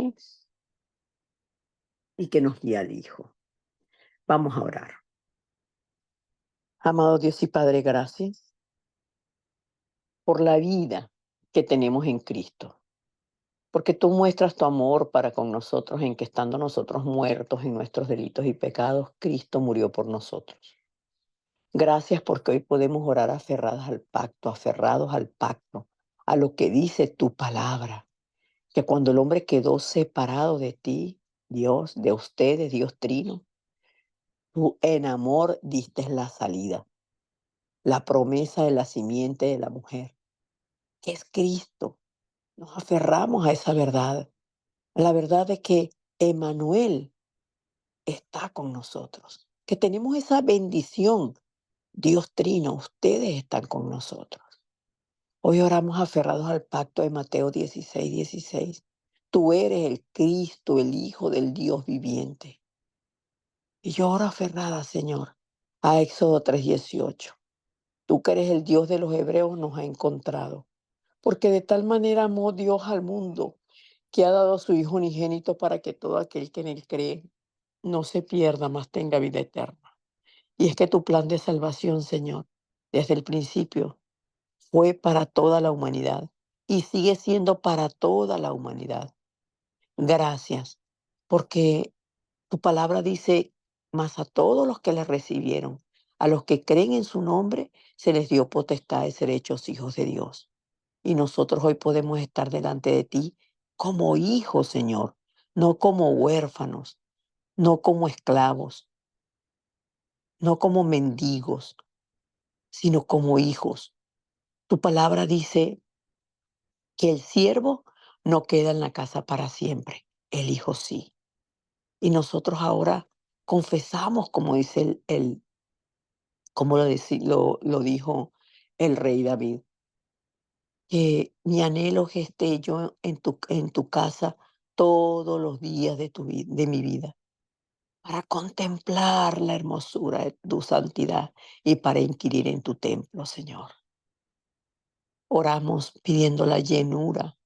Padre y que nos guía al Hijo. Vamos a orar. Amado Dios y Padre, gracias por la vida que tenemos en Cristo, porque tú muestras tu amor para con nosotros en que estando nosotros muertos en nuestros delitos y pecados, Cristo murió por nosotros. Gracias porque hoy podemos orar aferrados al pacto, a lo que dice tu palabra, que cuando el hombre quedó separado de ti, Dios, de ustedes, Dios Trino, tú en amor diste la salida, la promesa de la simiente de la mujer, que es Cristo. Nos aferramos a esa verdad, a la verdad de que Emmanuel está con nosotros, que tenemos esa bendición. Dios Trino, ustedes están con nosotros. Hoy oramos aferrados al pacto de Mateo 16:16. Tú eres el Cristo, el Hijo del Dios viviente. Y yo oro aferrada, Señor, a Éxodo 3:18. Tú que eres el Dios de los hebreos nos ha encontrado. Porque de tal manera amó Dios al mundo, que ha dado a su Hijo unigénito para que todo aquel que en él cree no se pierda, mas tenga vida eterna. Y es que tu plan de salvación, Señor, desde el principio, fue para toda la humanidad y sigue siendo para toda la humanidad. Gracias, porque tu palabra dice, mas a todos los que le recibieron, a los que creen en su nombre, se les dio potestad de ser hechos hijos de Dios. Y nosotros hoy podemos estar delante de ti como hijos, Señor, no como huérfanos, no como esclavos, no como mendigos, sino como hijos. Tu palabra dice que el siervo no queda en la casa para siempre, el hijo sí. Y nosotros ahora confesamos, como dice como lo dijo el rey David, que mi anhelo es que esté yo en tu casa todos los días de mi vida, para contemplar la hermosura de tu santidad y para inquirir en tu templo, Señor. Oramos pidiendo la llenura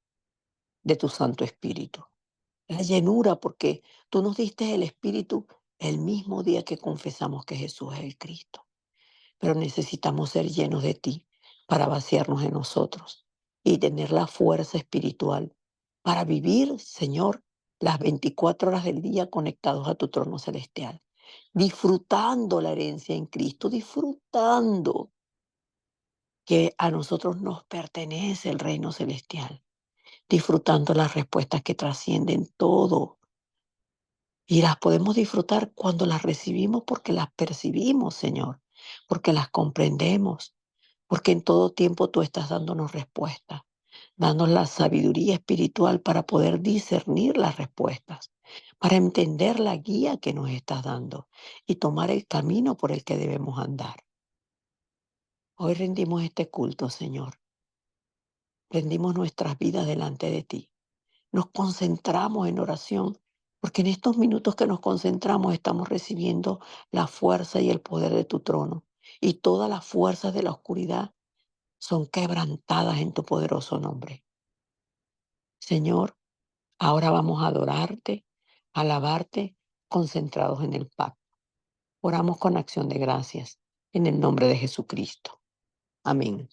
de tu Santo Espíritu. La llenura, porque tú nos diste el Espíritu el mismo día que confesamos que Jesús es el Cristo. Pero necesitamos ser llenos de ti para vaciarnos en nosotros y tener la fuerza espiritual para vivir, Señor, las 24 horas del día conectados a tu trono celestial, disfrutando la herencia en Cristo, disfrutando que a nosotros nos pertenece el reino celestial, disfrutando las respuestas que trascienden todo. Y las podemos disfrutar cuando las recibimos porque las percibimos, Señor, porque las comprendemos, porque en todo tiempo tú estás dándonos respuestas, dándonos la sabiduría espiritual para poder discernir las respuestas, para entender la guía que nos estás dando y tomar el camino por el que debemos andar. Hoy rendimos este culto, Señor. Rendimos nuestras vidas delante de ti. Nos concentramos en oración, porque en estos minutos que nos concentramos estamos recibiendo la fuerza y el poder de tu trono. Y todas las fuerzas de la oscuridad son quebrantadas en tu poderoso nombre. Señor, ahora vamos a adorarte, alabarte, concentrados en el pacto. Oramos con acción de gracias en el nombre de Jesucristo. Amén.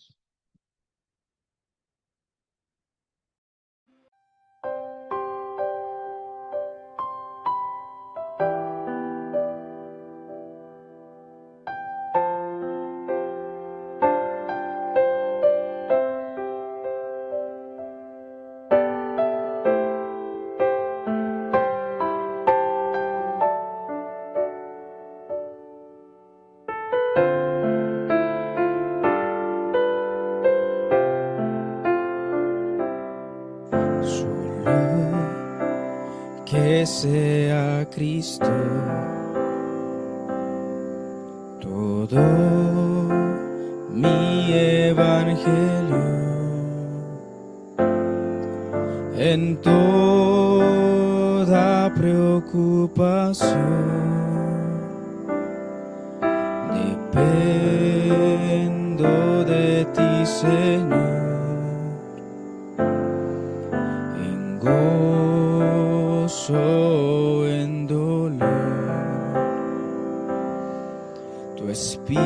Solo que sea Cristo todo mi evangelio, en toda preocupación dependo de ti, Señor, en gozo en dolor, tu espíritu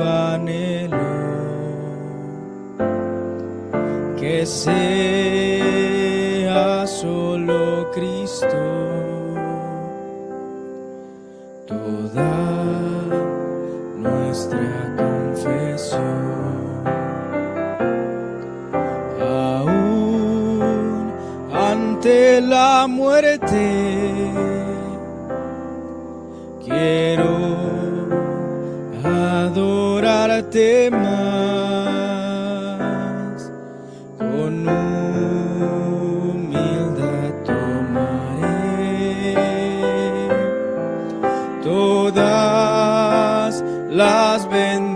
anhelo, que sea solo Cristo toda nuestra confesión. Aún ante la muerte quiero adorarte más, con humildad tomaré todas las bendiciones.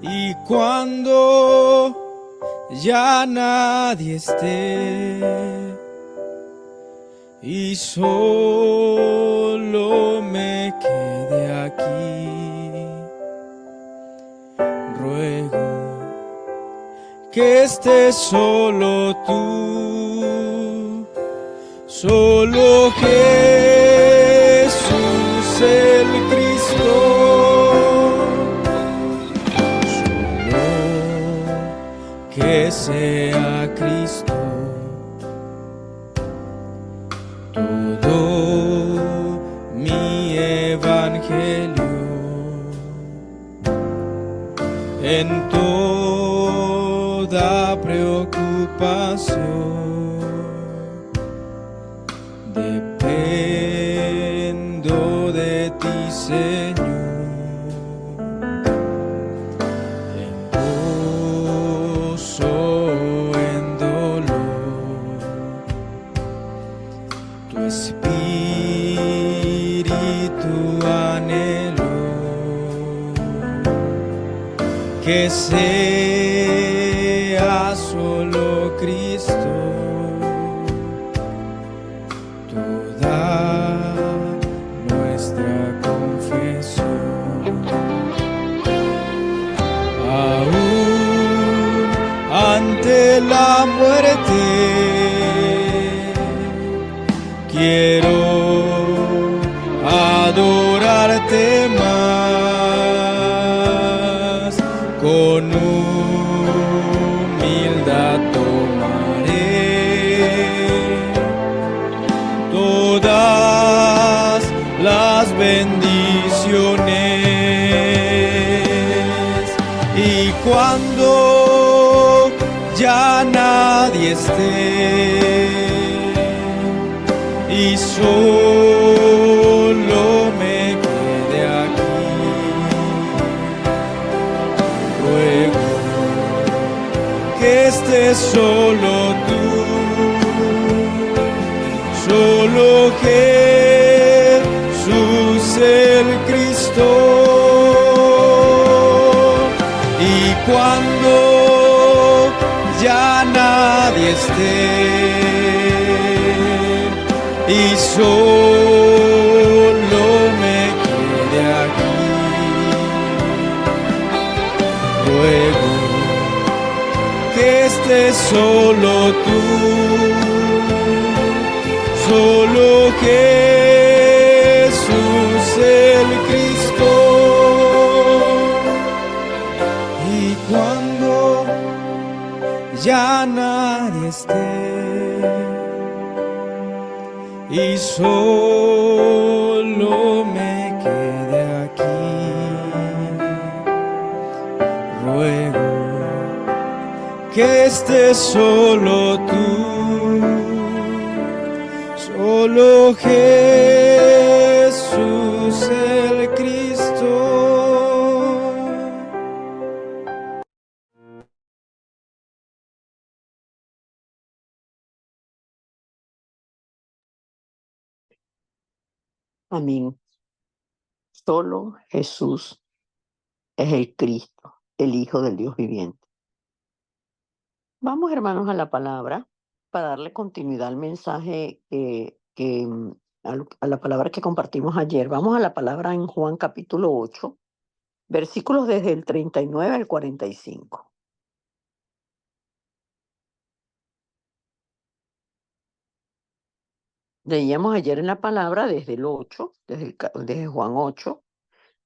Y cuando ya nadie esté y solo me quede aquí, ruego que estés solo tú, solo Jesús el Cristo, solo que sea Cristo todo mi evangelio, en toda preocupación dependo de ti, Señor, en gozo, en dolor, tu espíritu anhelo, que sea solo Cristo toda nuestra confesión. Aún ante la muerte quiero adorarte más, con humildad tomaré todas las bendiciones. Y cuando ya nadie esté y solo me quede aquí, ruego que estés solo tú, solo Jesús el Cristo. Y cuando ya nadie esté y solo me quede aquí, ruego que estés solo tú, solo Jesús el Cristo. Y cuando ya nadie esté y solo me quede aquí, ruego que estés solo tú, solo Jesús el Cristo. Amén. Solo Jesús es el Cristo, el Hijo del Dios viviente. Vamos, hermanos, a la palabra para darle continuidad al mensaje a la palabra que compartimos ayer. Vamos a la palabra en Juan capítulo 8, versículos desde el 39 al 45. Leíamos ayer en la palabra desde el 8, desde Juan 8,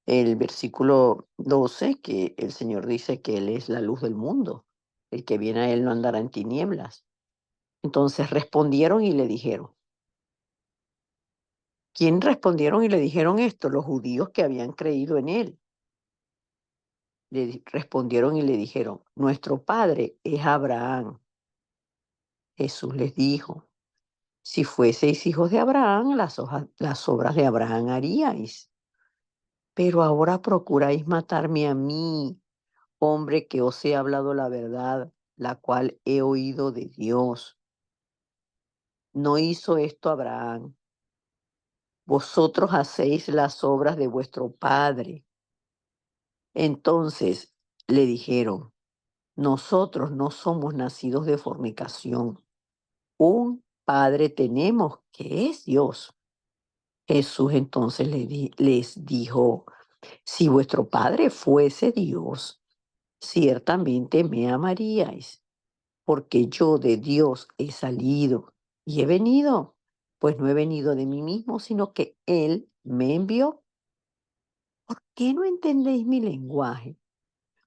el versículo 12, que el Señor dice que Él es la luz del mundo. El que viene a Él no andará en tinieblas. Entonces respondieron y le dijeron. ¿Quién respondieron y le dijeron esto? Los judíos que habían creído en Él. Respondieron y le dijeron, nuestro padre es Abraham. Jesús les dijo, si fueseis hijos de Abraham, las obras de Abraham haríais. Pero ahora procuráis matarme a mí, hombre que os he hablado la verdad, la cual he oído de Dios. No hizo esto Abraham. Vosotros hacéis las obras de vuestro padre. Entonces le dijeron, nosotros no somos nacidos de fornicación. Un padre tenemos que es Dios. Jesús entonces les dijo, si vuestro padre fuese Dios, ciertamente me amaríais, porque yo de Dios he salido y he venido, pues no he venido de mí mismo, sino que Él me envió. ¿Por qué no entendéis mi lenguaje?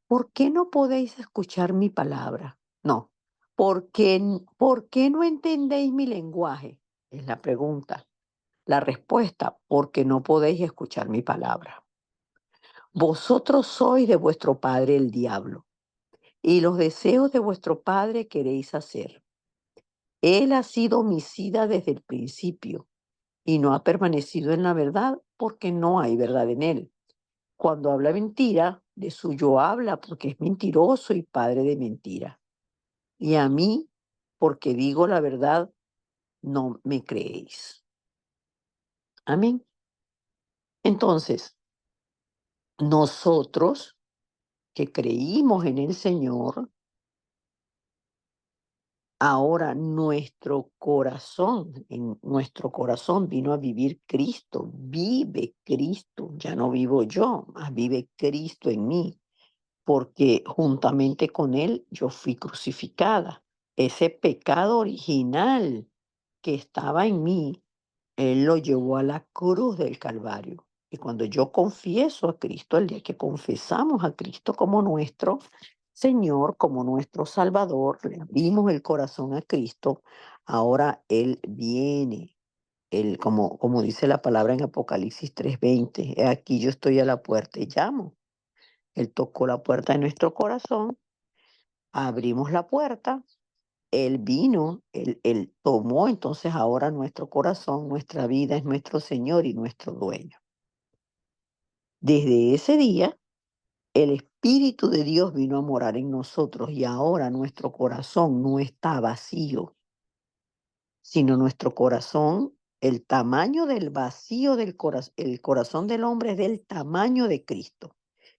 ¿Por qué no podéis escuchar mi palabra? No. ¿Por qué no entendéis mi lenguaje? Es la pregunta. La respuesta, porque no podéis escuchar mi palabra. Vosotros sois de vuestro padre el diablo, y los deseos de vuestro padre queréis hacer. Él ha sido homicida desde el principio, y no ha permanecido en la verdad, porque no hay verdad en él. Cuando habla mentira, de suyo habla, porque es mentiroso y padre de mentira. Y a mí, porque digo la verdad, no me creéis. Amén. Entonces, nosotros que creímos en el Señor, ahora en nuestro corazón vino a vivir Cristo, vive Cristo, ya no vivo yo, más vive Cristo en mí, porque juntamente con Él yo fui crucificada. Ese pecado original que estaba en mí, Él lo llevó a la cruz del Calvario. Y cuando yo confieso a Cristo, el día que confesamos a Cristo como nuestro Señor, como nuestro Salvador, le abrimos el corazón a Cristo, ahora Él viene. Él, como dice la palabra en Apocalipsis 3:20, "He aquí yo estoy a la puerta y llamo". Él tocó la puerta de nuestro corazón, abrimos la puerta, Él vino, él tomó entonces ahora nuestro corazón, nuestra vida es nuestro Señor y nuestro dueño. Desde ese día, el Espíritu de Dios vino a morar en nosotros y ahora nuestro corazón no está vacío, sino nuestro corazón, el tamaño del vacío del corazón, el corazón del hombre es del tamaño de Cristo.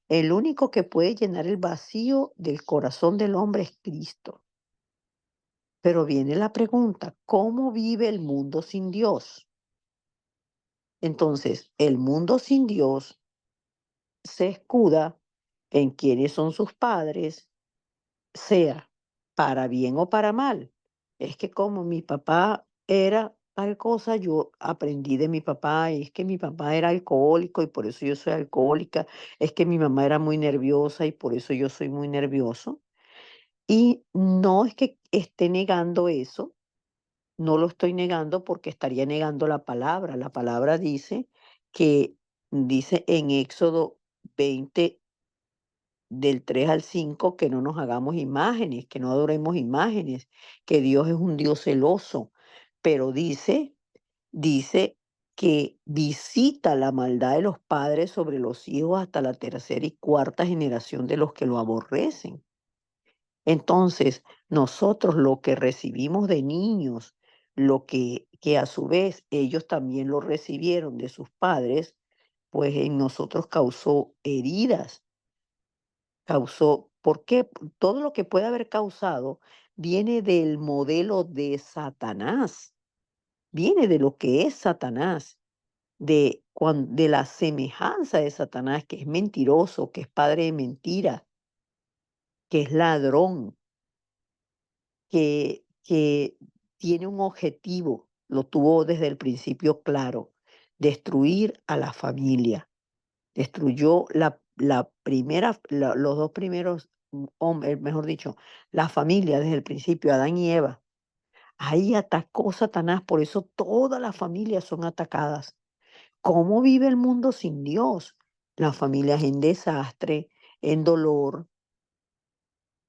El único que puede llenar el vacío del corazón del hombre es Cristo. Pero viene la pregunta, ¿cómo vive el mundo sin Dios? Entonces, el mundo sin Dios se escuda en quiénes son sus padres, sea para bien o para mal. Es que como mi papá era tal cosa, yo aprendí de mi papá, es que mi papá era alcohólico y por eso yo soy alcohólica, es que mi mamá era muy nerviosa y por eso yo soy muy nervioso. Y no es que esté negando eso, no lo estoy negando porque estaría negando la palabra. La palabra dice en Éxodo 20 del 3 al 5 que no nos hagamos imágenes, que no adoremos imágenes, que Dios es un Dios celoso, pero dice que visita la maldad de los padres sobre los hijos hasta la tercera y cuarta generación de los que lo aborrecen. Entonces, nosotros lo que recibimos de niños, lo que a su vez ellos también lo recibieron de sus padres, pues en nosotros causó heridas, ¿por qué? Todo lo que puede haber causado viene del modelo de Satanás, viene de lo que es Satanás, de la semejanza de Satanás, que es mentiroso, que es padre de mentira, que es ladrón, que tiene un objetivo. lo tuvo desde el principio claro, destruir a la familia. Destruyó los dos primeros hombres, mejor dicho, la familia desde el principio, Adán y Eva. Ahí atacó Satanás, por eso todas las familias son atacadas. ¿Cómo vive el mundo sin Dios? Las familias en desastre, en dolor,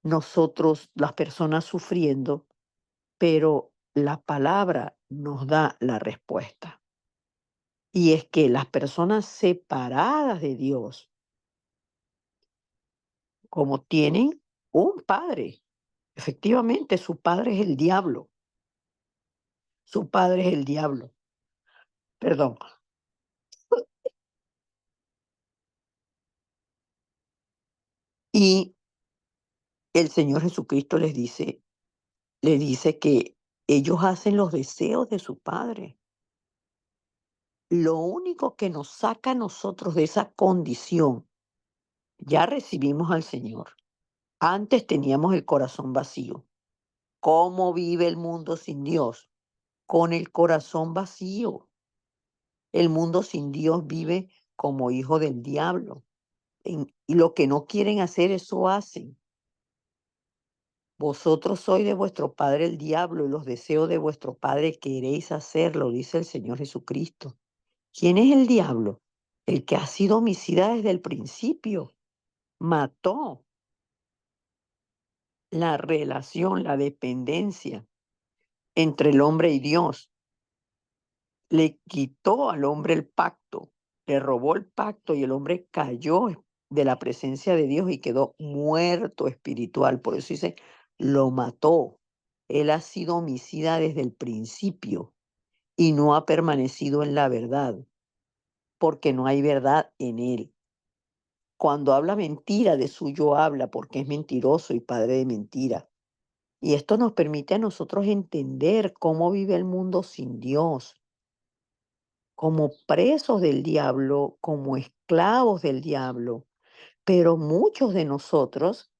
nosotros, las personas sufriendo, pero la palabra nos da la respuesta. Y es que las personas separadas de Dios, como tienen un padre, efectivamente su padre es el diablo, su padre es el diablo, perdón. Y el Señor Jesucristo le dice que ellos hacen los deseos de su padre. Lo único que nos saca a nosotros de esa condición, ya recibimos al Señor. Antes teníamos el corazón vacío. ¿Cómo vive el mundo sin Dios? Con el corazón vacío. El mundo sin Dios vive como hijo del diablo. Y lo que no quieren hacer, eso hacen. Vosotros sois de vuestro padre el diablo y los deseos de vuestro padre queréis hacerlo, dice el Señor Jesucristo. ¿Quién es el diablo? El que ha sido homicida desde el principio. Mató la relación, la dependencia entre el hombre y Dios. Le quitó al hombre el pacto, le robó el pacto y el hombre cayó de la presencia de Dios y quedó muerto espiritual. Por eso dice, lo mató. Él ha sido homicida desde el principio y no ha permanecido en la verdad, porque no hay verdad en él. Cuando habla mentira, de suyo habla, porque es mentiroso y padre de mentira. Y esto nos permite a nosotros entender cómo vive el mundo sin Dios, como presos del diablo, como esclavos del diablo. Pero muchos de nosotros,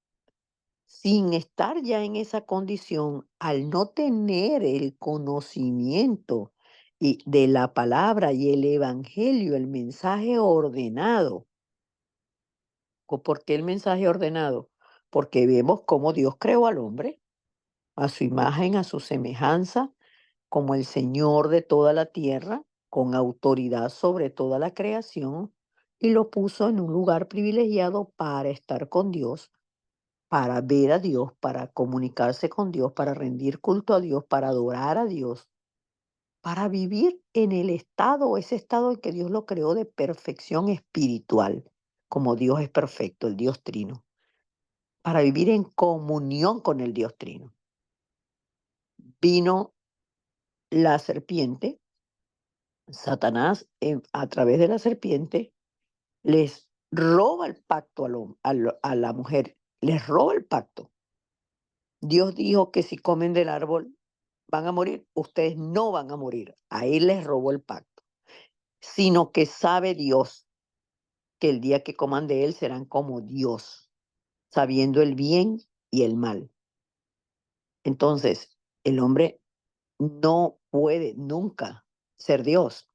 sin estar ya en esa condición, al no tener el conocimiento de la palabra y el evangelio, el mensaje ordenado. ¿Por qué el mensaje ordenado? Porque vemos cómo Dios creó al hombre a su imagen, a su semejanza, como el Señor de toda la tierra, con autoridad sobre toda la creación, y lo puso en un lugar privilegiado para estar con Dios, para ver a Dios, para comunicarse con Dios, para rendir culto a Dios, para adorar a Dios, para vivir en el estado, ese estado en que Dios lo creó de perfección espiritual, como Dios es perfecto, el Dios trino, para vivir en comunión con el Dios trino. Vino la serpiente, Satanás, a través de la serpiente, les roba el pacto a la mujer, les roba el pacto. Dios dijo que si comen del árbol van a morir, ustedes no van a morir. A él les robó el pacto, sino que sabe Dios que el día que coman de él serán como Dios, sabiendo el bien y el mal. Entonces, el hombre no puede nunca ser Dios.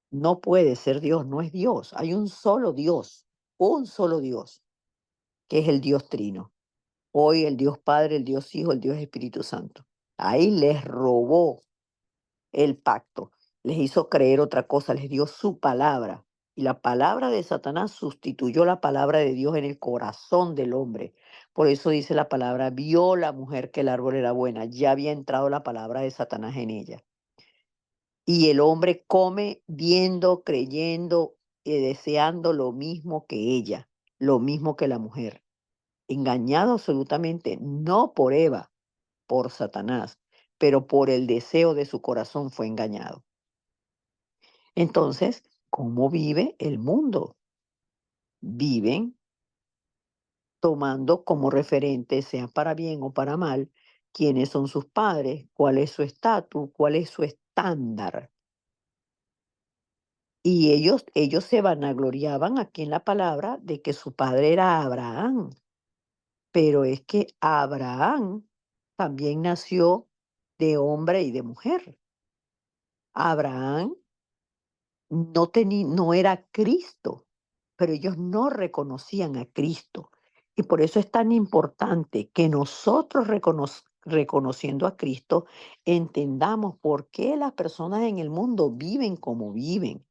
No puede ser Dios, no es Dios. Hay un solo Dios, que es el Dios Trino. Hoy el Dios Padre, el Dios Hijo, el Dios Espíritu Santo. Ahí les robó el pacto, les hizo creer otra cosa, les dio su palabra. Y la palabra de Satanás sustituyó la palabra de Dios en el corazón del hombre. Por eso dice la palabra, vio la mujer que el árbol era buena. Ya había entrado la palabra de Satanás en ella. Y el hombre come viendo, creyendo y deseando lo mismo que ella, lo mismo que la mujer. Engañado absolutamente, no por Eva, por Satanás, pero por el deseo de su corazón fue engañado. Entonces, ¿cómo vive el mundo? Viven tomando como referente, sea para bien o para mal, quiénes son sus padres, cuál es su estatus, cuál es su estándar. Y ellos se vanagloriaban aquí en la palabra de que su padre era Abraham, pero es que Abraham también nació de hombre y de mujer. Abraham no era Cristo, pero ellos no reconocían a Cristo. Y por eso es tan importante que nosotros reconociendo a Cristo, entendamos por qué las personas en el mundo viven como viven,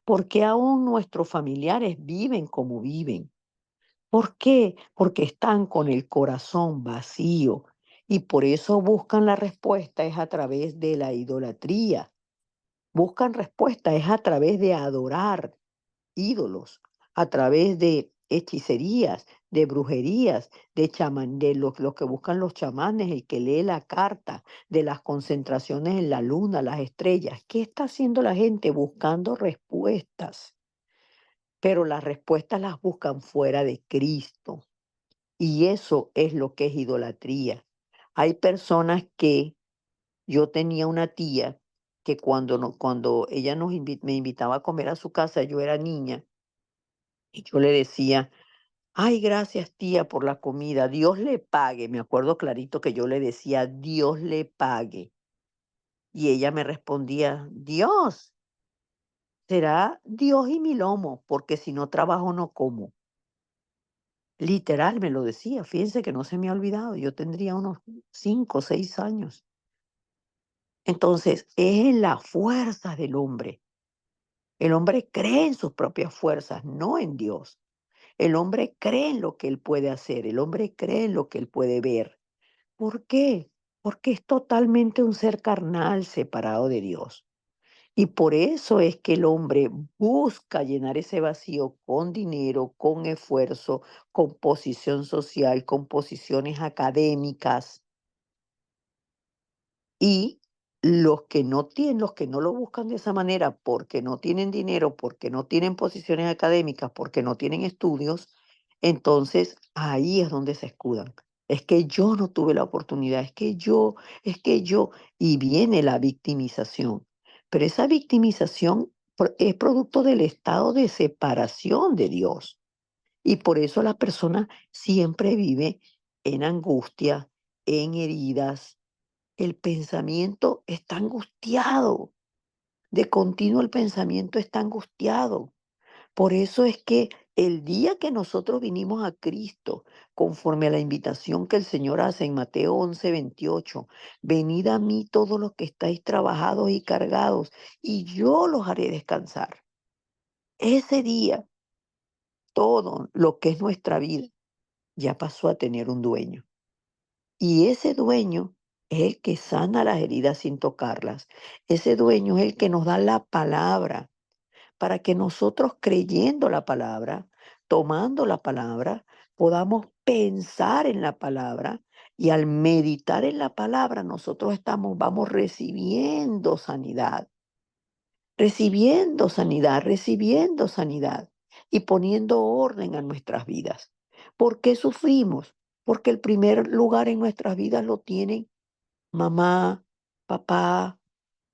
por qué aún nuestros familiares viven como viven. ¿Por qué? Porque están con el corazón vacío y por eso buscan la respuesta es a través de la idolatría. Buscan respuesta es a través de adorar ídolos, a través de hechicerías, de brujerías, de chamán, de lo que buscan los chamanes, el que lee la carta, de las concentraciones en la luna, las estrellas. ¿Qué está haciendo la gente? Buscando respuestas, pero las respuestas las buscan fuera de Cristo. Y eso es lo que es idolatría. Hay personas que yo tenía una tía que cuando ella me invitaba a comer a su casa, yo era niña, y yo le decía, ay, gracias tía por la comida, Dios le pague. Me acuerdo clarito que yo le decía, Dios le pague. Y ella me respondía, Dios, será Dios y mi lomo, porque si no trabajo no como. Literal me lo decía, fíjense que no se me ha olvidado, yo tendría unos 5 o 6 años. Entonces, es en la fuerza del hombre. El hombre cree en sus propias fuerzas, no en Dios. El hombre cree en lo que él puede hacer, el hombre cree en lo que él puede ver. ¿Por qué? Porque es totalmente un ser carnal separado de Dios. Y por eso es que el hombre busca llenar ese vacío con dinero, con esfuerzo, con posición social, con posiciones académicas. Y los que no lo buscan de esa manera porque no tienen dinero, porque no tienen posiciones académicas, porque no tienen estudios, entonces ahí es donde se escudan. Es que yo no tuve la oportunidad, es que yo, y viene la victimización. Pero esa victimización es producto del estado de separación de Dios. Y por eso la persona siempre vive en angustia, en heridas, el pensamiento está angustiado, de continuo el pensamiento está angustiado. Por eso es que el día que nosotros vinimos a Cristo, conforme a la invitación que el Señor hace en Mateo 11:28, venid a mí todos los que estáis trabajados y cargados, y yo los haré descansar. Ese día, todo lo que es nuestra vida ya pasó a tener un dueño. Y ese dueño es el que sana las heridas sin tocarlas. Ese dueño es el que nos da la palabra para que nosotros creyendo la palabra, tomando la palabra, podamos pensar en la palabra y al meditar en la palabra nosotros vamos recibiendo sanidad y poniendo orden a nuestras vidas. ¿Por qué sufrimos? Porque el primer lugar en nuestras vidas lo tienen mamá, papá,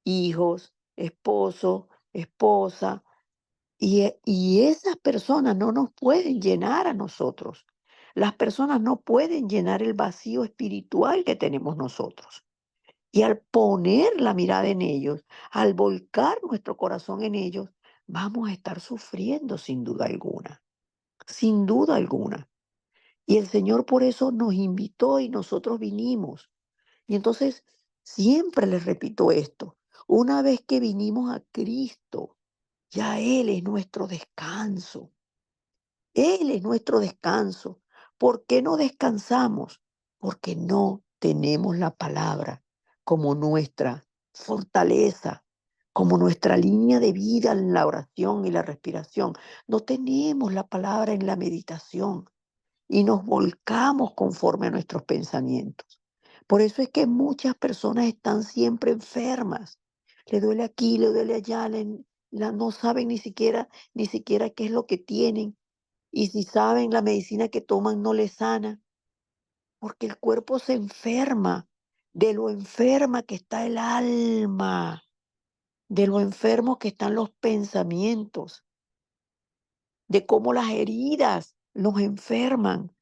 hijos, esposo, esposa, y esas personas no nos pueden llenar a nosotros. Las personas no pueden llenar el vacío espiritual que tenemos nosotros. Y al poner la mirada en ellos, al volcar nuestro corazón en ellos, vamos a estar sufriendo sin duda alguna. Y el Señor por eso nos invitó y nosotros vinimos. Y entonces, siempre les repito esto, una vez que vinimos a Cristo, ya Él es nuestro descanso. Él es nuestro descanso. ¿Por qué no descansamos? Porque no tenemos la palabra como nuestra fortaleza, como nuestra línea de vida en la oración y la respiración. No tenemos la palabra en la meditación y nos volcamos conforme a nuestros pensamientos. Por eso es que muchas personas están siempre enfermas. Le duele aquí, le duele allá, no saben ni siquiera qué es lo que tienen. Y si saben, la medicina que toman no les sana, porque el cuerpo se enferma de lo enferma que está el alma, de lo enfermo que están los pensamientos, de cómo las heridas nos enferman.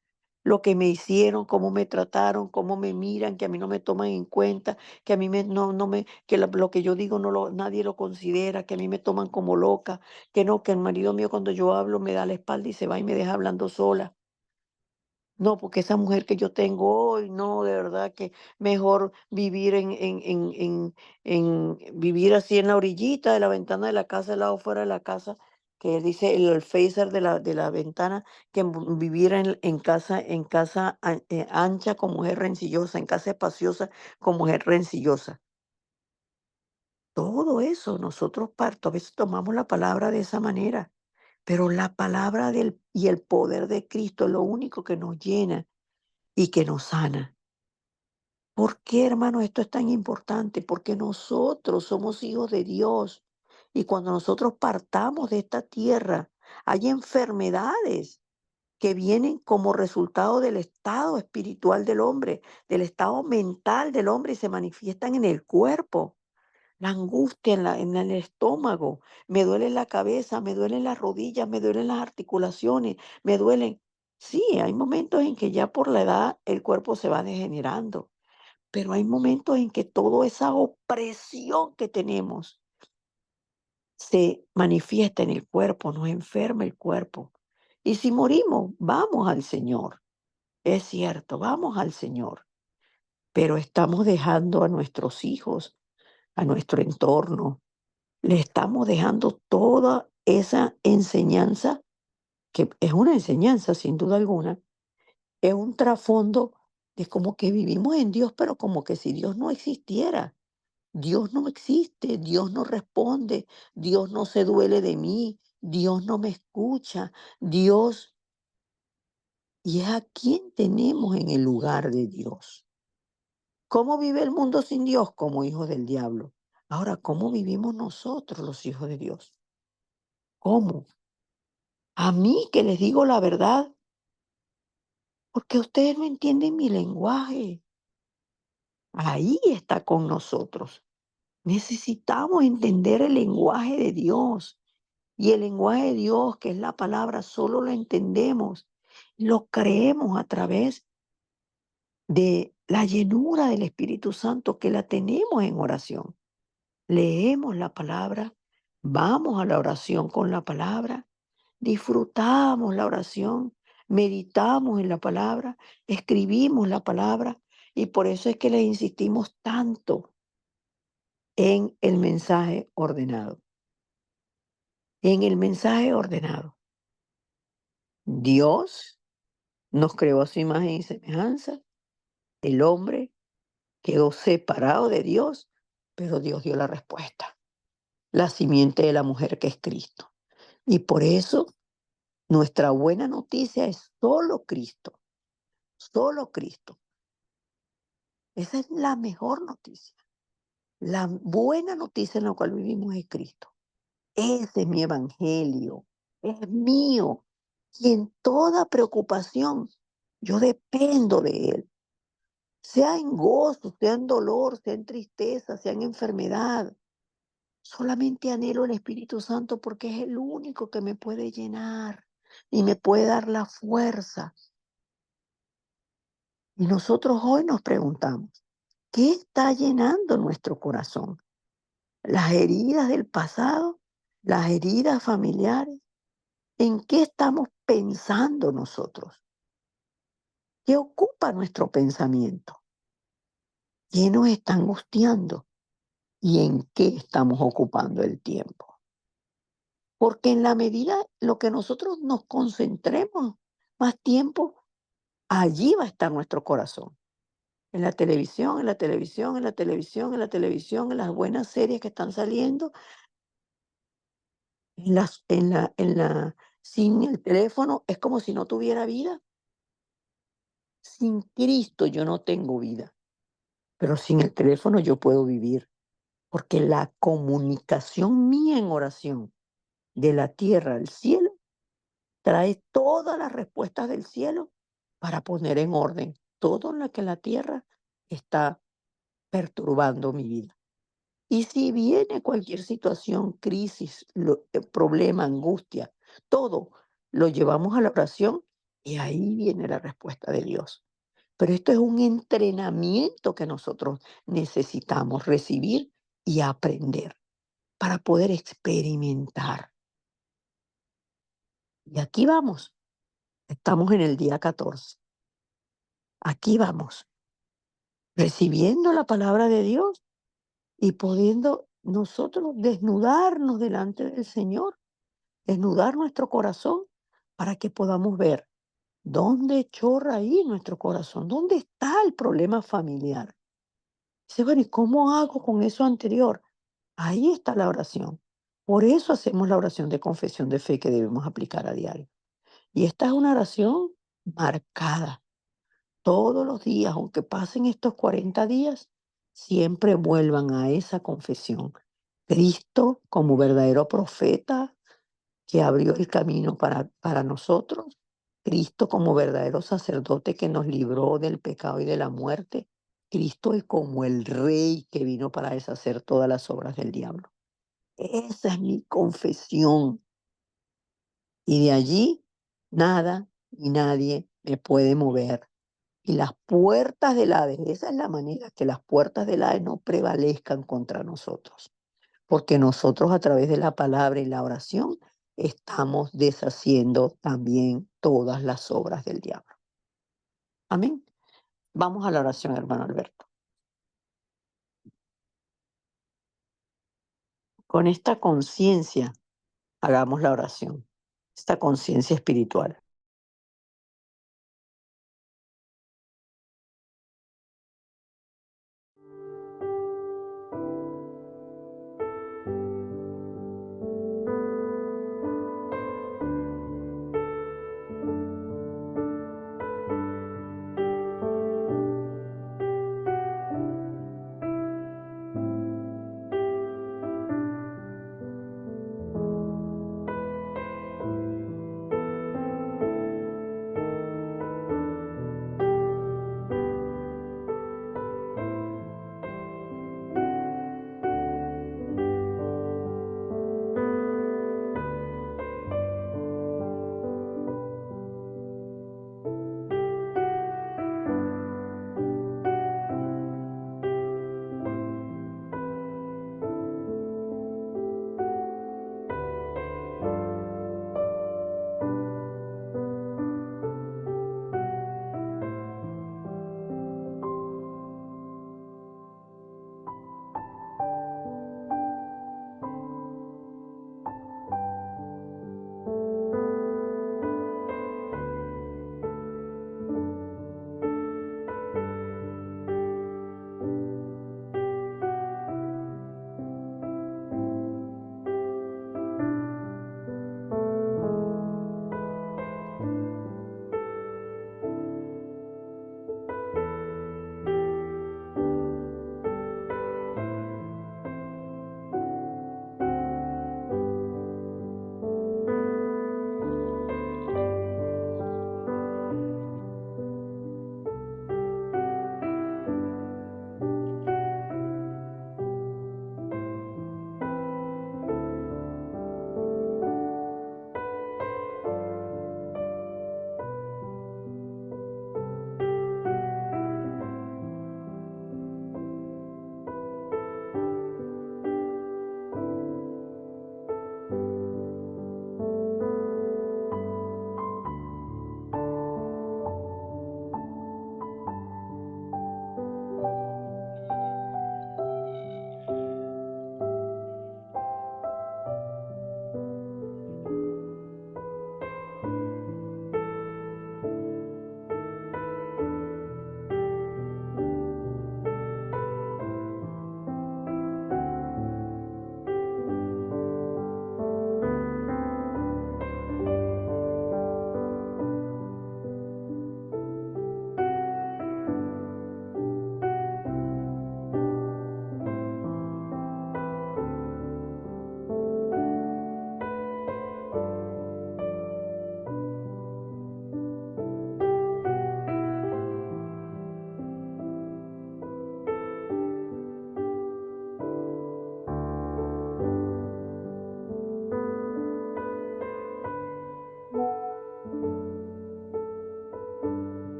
lo que me hicieron, cómo me trataron, cómo me miran, que a mí no me toman en cuenta, que a mí no me, que lo que yo digo nadie lo considera, que a mí me toman como loca, que no, que el marido mío cuando yo hablo me da la espalda y se va y me deja hablando sola. No, porque esa mujer que yo tengo hoy, no, de verdad que mejor vivir vivir así en la orillita de la ventana de la casa, al lado fuera de la casa, que dice el facer de la ventana, que vivir en casa ancha con mujer rencillosa, en casa espaciosa con mujer rencillosa. Todo eso nosotros parto, a veces tomamos la palabra de esa manera, pero la palabra y el poder de Cristo es lo único que nos llena y que nos sana. ¿Por qué, hermano, esto es tan importante? Porque nosotros somos hijos de Dios y cuando nosotros partamos de esta tierra, hay enfermedades que vienen como resultado del estado espiritual del hombre, del estado mental del hombre y se manifiestan en el cuerpo. La angustia en el estómago, me duele la cabeza, me duelen las rodillas, me duelen las articulaciones, me duelen. Sí, hay momentos en que ya por la edad el cuerpo se va degenerando, pero hay momentos en que toda esa opresión que tenemos se manifiesta en el cuerpo, nos enferma el cuerpo. Y si morimos, vamos al Señor. Es cierto, vamos al Señor, pero estamos dejando a nuestros hijos, a nuestro entorno, le estamos dejando toda esa enseñanza, que es una enseñanza sin duda alguna, es un trasfondo de como que vivimos en Dios, pero como que si Dios no existiera. Dios no existe, Dios no responde, Dios no se duele de mí, Dios no me escucha, Dios, y es a quien tenemos en el lugar de Dios. ¿Cómo vive el mundo sin Dios? Como hijos del diablo. Ahora, ¿cómo vivimos nosotros los hijos de Dios? ¿Cómo? A mí que les digo la verdad, porque ustedes no entienden mi lenguaje. Ahí está con nosotros. Necesitamos entender el lenguaje de Dios. Y el lenguaje de Dios, que es la palabra, solo lo entendemos, lo creemos a través de la llenura del Espíritu Santo que la tenemos en oración. Leemos la palabra, vamos a la oración con la palabra, disfrutamos la oración, meditamos en la palabra, escribimos la palabra y por eso es que le insistimos tanto en el mensaje ordenado. En el mensaje ordenado, Dios nos creó a su imagen y semejanza. El hombre quedó separado de Dios, pero Dios dio la respuesta. La simiente de la mujer que es Cristo. Y por eso nuestra buena noticia es solo Cristo. Solo Cristo. Esa es la mejor noticia. La buena noticia en la cual vivimos es Cristo. Ese es mi evangelio. Es mío. Y en toda preocupación, yo dependo de Él. Sea en gozo, sea en dolor, sea en tristeza, sea en enfermedad. Solamente anhelo el Espíritu Santo porque es el único que me puede llenar y me puede dar la fuerza. Y nosotros hoy nos preguntamos, ¿qué está llenando nuestro corazón? ¿Las heridas del pasado? ¿Las heridas familiares? ¿En qué estamos pensando nosotros? ¿Qué ocupa nuestro pensamiento? ¿Qué nos está angustiando? ¿Y en qué estamos ocupando el tiempo? Porque en la medida lo que nosotros nos concentremos más tiempo, allí va a estar nuestro corazón. En la televisión, en la televisión, en la televisión, en la televisión, en las buenas series que están saliendo, sin el teléfono, es como si no tuviera vida. Sin Cristo yo no tengo vida, pero sin el teléfono yo puedo vivir, porque la comunicación mía en oración de la tierra al cielo trae todas las respuestas del cielo para poner en orden todo lo que la tierra está perturbando mi vida. Y si viene cualquier situación, crisis, problema, angustia, todo lo llevamos a la oración Y ahí viene la respuesta de Dios. Pero esto es un entrenamiento que nosotros necesitamos recibir y aprender para poder experimentar. Y aquí vamos, estamos en el día 14. Aquí vamos, recibiendo la palabra de Dios y pudiendo nosotros desnudarnos delante del Señor, desnudar nuestro corazón para que podamos ver dónde echó raíz nuestro corazón, dónde está el problema familiar. Dice, bueno, ¿y cómo hago con eso anterior? Ahí está la oración. Por eso hacemos la oración de confesión de fe que debemos aplicar a diario. Y esta es una oración marcada. Todos los días, aunque pasen estos 40 días, siempre vuelvan a esa confesión. Cristo como verdadero profeta que abrió el camino para nosotros. Cristo como verdadero sacerdote que nos libró del pecado y de la muerte. Cristo es como el rey que vino para deshacer todas las obras del diablo. Esa es mi confesión. Y de allí nada y nadie me puede mover. Y las puertas del Hades, esa es la manera que las puertas del Hades no prevalezcan contra nosotros. Porque nosotros a través de la palabra y la oración estamos deshaciendo también todas las obras del diablo. Amén. Vamos a la oración, hermano Alberto. Con esta conciencia hagamos la oración, esta conciencia espiritual.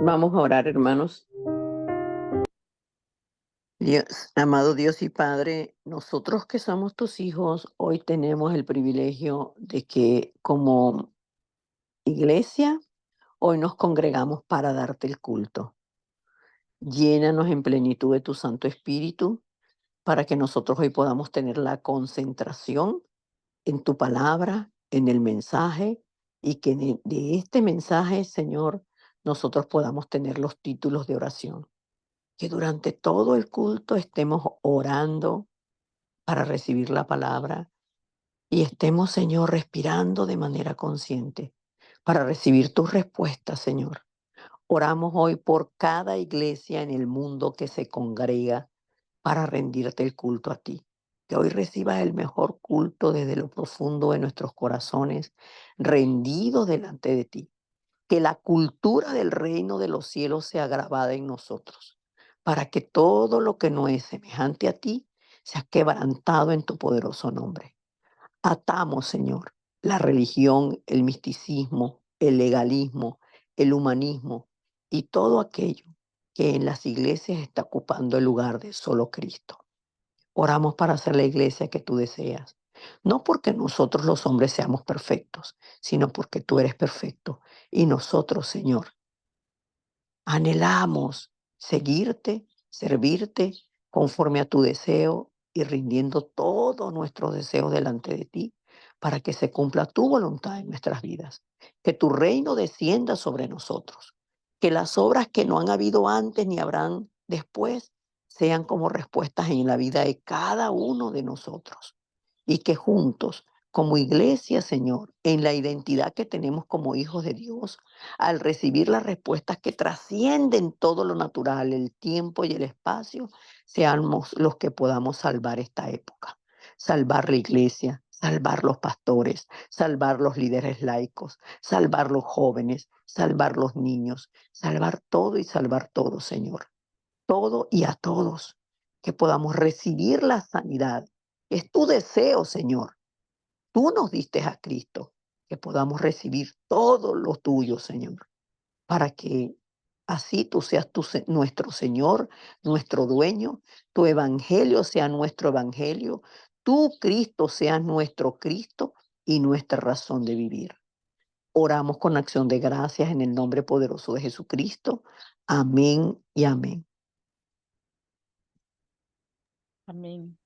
Vamos a orar, hermanos. Dios, amado Dios y Padre, nosotros que somos tus hijos, hoy tenemos el privilegio de que como iglesia, hoy nos congregamos para darte el culto. Llénanos en plenitud de tu Santo Espíritu para que nosotros hoy podamos tener la concentración en tu palabra, en el mensaje, y que de este mensaje, Señor, nosotros podamos tener los títulos de oración. Que durante todo el culto estemos orando para recibir la palabra y estemos, Señor, respirando de manera consciente para recibir tus respuestas, Señor. Oramos hoy por cada iglesia en el mundo que se congrega para rendirte el culto a ti. Que hoy recibas el mejor culto desde lo profundo de nuestros corazones, rendidos delante de ti. Que la cultura del reino de los cielos sea grabada en nosotros, para que todo lo que no es semejante a ti sea quebrantado en tu poderoso nombre. Atamos, Señor, la religión, el misticismo, el legalismo, el humanismo y todo aquello que en las iglesias está ocupando el lugar de solo Cristo. Oramos para ser la iglesia que tú deseas. No porque nosotros los hombres seamos perfectos, sino porque tú eres perfecto. Y nosotros, Señor, anhelamos seguirte, servirte conforme a tu deseo y rindiendo todos nuestros deseos delante de ti para que se cumpla tu voluntad en nuestras vidas. Que tu reino descienda sobre nosotros. Que las obras que no han habido antes ni habrán después sean como respuestas en la vida de cada uno de nosotros. Y que juntos, como iglesia, Señor, en la identidad que tenemos como hijos de Dios, al recibir las respuestas que trascienden todo lo natural, el tiempo y el espacio, seamos los que podamos salvar esta época, salvar la iglesia, salvar los pastores, salvar los líderes laicos, salvar los jóvenes, salvar los niños, salvar todo y salvar todo, Señor. Todo y a todos, que podamos recibir la sanidad. Es tu deseo, Señor. Tú nos diste a Cristo, que podamos recibir todo lo tuyo, Señor, para que así tú seas nuestro Señor, nuestro dueño, tu evangelio sea nuestro evangelio, tú, Cristo, seas nuestro Cristo y nuestra razón de vivir. Oramos con acción de gracias en el nombre poderoso de Jesucristo. Amén y amén. Amén.